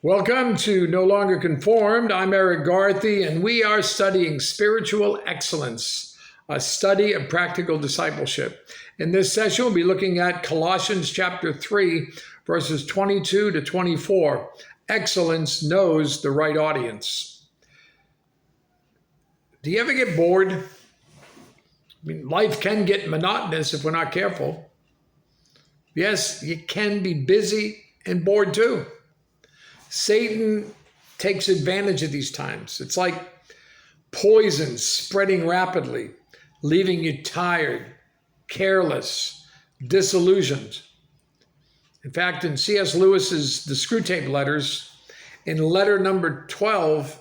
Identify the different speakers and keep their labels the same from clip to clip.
Speaker 1: Welcome to No Longer Conformed. I'm Erik Garthe, and we are studying spiritual excellence, a study of practical discipleship. In this session, we'll be looking at Colossians chapter 3, verses 22 to 24. Excellence knows the right audience. Do you ever get bored? I mean, life can get monotonous if we're not careful. Yes, you can be busy and bored too. Satan takes advantage of these times. It's like poison spreading rapidly, leaving you tired, careless, disillusioned. In fact, in C.S. Lewis's The Screwtape Letters, in letter number 12,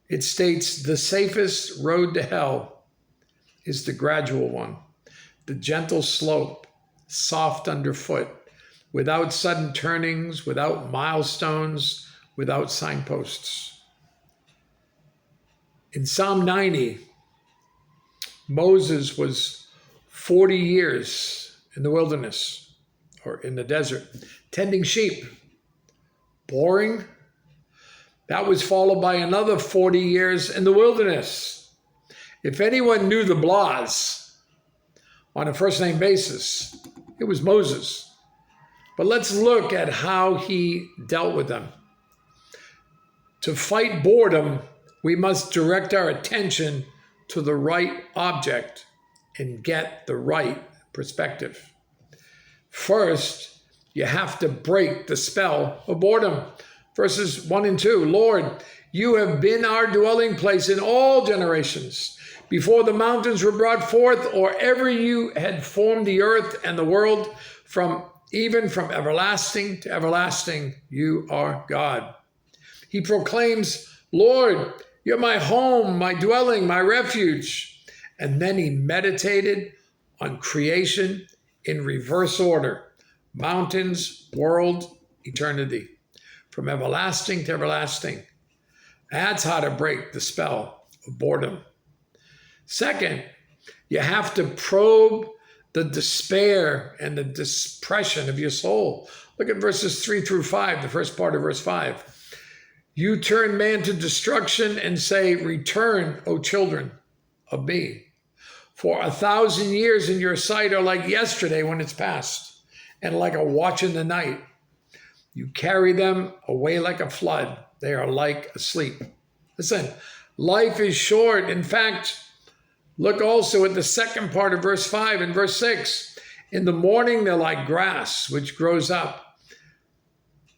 Speaker 1: it states, "The safest road to hell is the gradual one, the gentle slope, soft underfoot, without sudden turnings, without milestones, without signposts." In Psalm 90, Moses was 40 years in the wilderness or in the desert, tending sheep. Boring? That was followed by another 40 years in the wilderness. If anyone knew the Blahs on a first-name basis, it was Moses. But let's look at how he dealt with them. To fight boredom, we must direct our attention to the right object and get the right perspective. First, you have to break the spell of boredom. Verses 1 and 2, "Lord, you have been our dwelling place in all generations. Before the mountains were brought forth, or ever you had formed the earth and the world, even from everlasting to everlasting, you are God." He proclaims, "Lord, you're my home, my dwelling, my refuge." And then he meditated on creation in reverse order: mountains, world, eternity, from everlasting to everlasting. That's how to break the spell of boredom. Second, you have to probe the despair and the depression of your soul. Look at verses 3 through 5, the first part of verse 5. "You turn man to destruction and say, 'Return, O children of me. For 1,000 years in your sight are like yesterday when it's past, and like a watch in the night. You carry them away like a flood. They are like asleep.'" Listen, life is short. In fact, look also at the second part of verse 5 and verse 6. "In the morning, they're like grass, which grows up.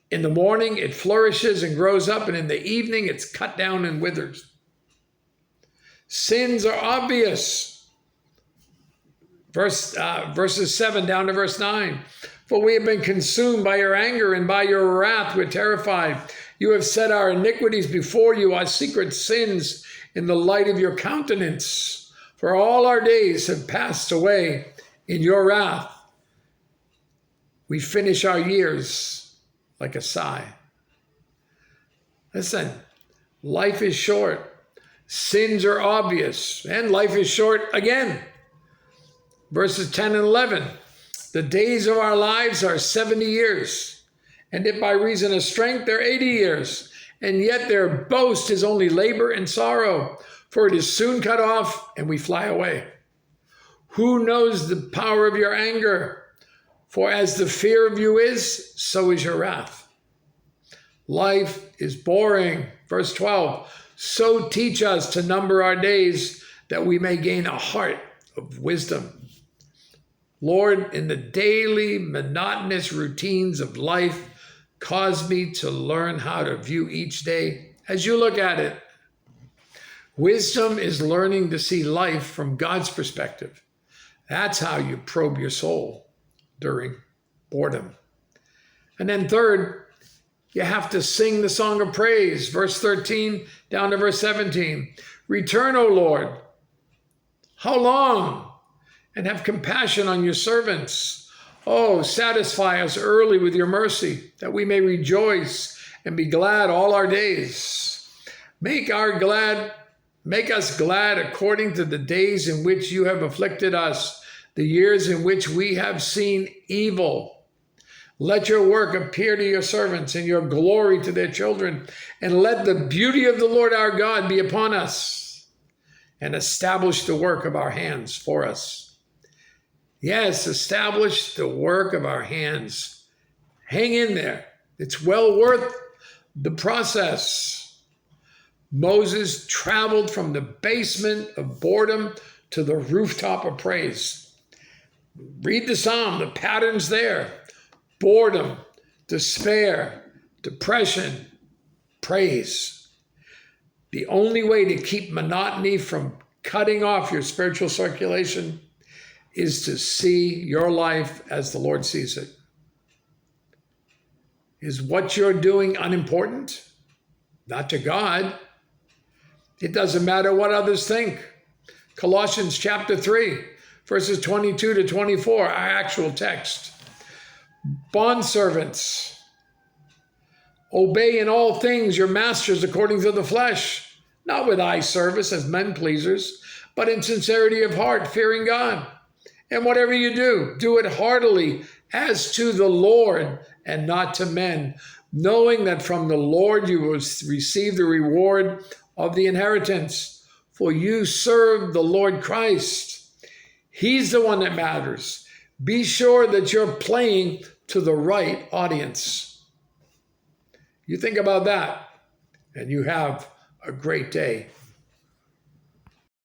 Speaker 1: In the morning, it flourishes and grows up, and in the evening, it's cut down and withers." Sins are obvious. Verses 7 down to verse 9. "For we have been consumed by your anger, and by your wrath we're terrified. You have set our iniquities before you, our secret sins in the light of your countenance. For all our days have passed away in your wrath. We finish our years like a sigh." Listen, life is short. Sins are obvious, and life is short again. Verses 10 and 11. "The days of our lives are 70 years, and if by reason of strength they're 80 years, and yet their boast is only labor and sorrow. For it is soon cut off, and we fly away. Who knows the power of your anger? For as the fear of you is, so is your wrath." Life is boring. Verse 12, "So teach us to number our days, that we may gain a heart of wisdom." Lord, in the daily monotonous routines of life, cause me to learn how to view each day as you look at it. Wisdom is learning to see life from God's perspective. That's how you probe your soul during boredom. And then third, you have to sing the song of praise. Verse 13 down to verse 17. "Return, O Lord. How long? And have compassion on your servants. Oh, satisfy us early with your mercy, that we may rejoice and be glad all our days. Make us glad according to the days in which you have afflicted us, the years in which we have seen evil. Let your work appear to your servants and your glory to their children. And let the beauty of the Lord our God be upon us and establish the work of our hands for us. Yes, establish the work of our hands. Hang in there. It's well worth the process. Moses traveled from the basement of boredom to the rooftop of praise. Read the psalm, the pattern's there. Boredom, despair, depression, praise. The only way to keep monotony from cutting off your spiritual circulation is to see your life as the Lord sees it. Is what you're doing unimportant? Not to God. It doesn't matter what others think. Colossians chapter 3, verses 22 to 24, our actual text. Bondservants, obey in all things your masters according to the flesh, not with eye service as men pleasers, but in sincerity of heart, fearing God. And whatever you do, do it heartily as to the Lord and not to men, knowing that from the Lord you will receive the reward of the inheritance. For you serve the Lord Christ. He's the one that matters. Be sure that you're playing to the right audience. You think about that, and you have a great day.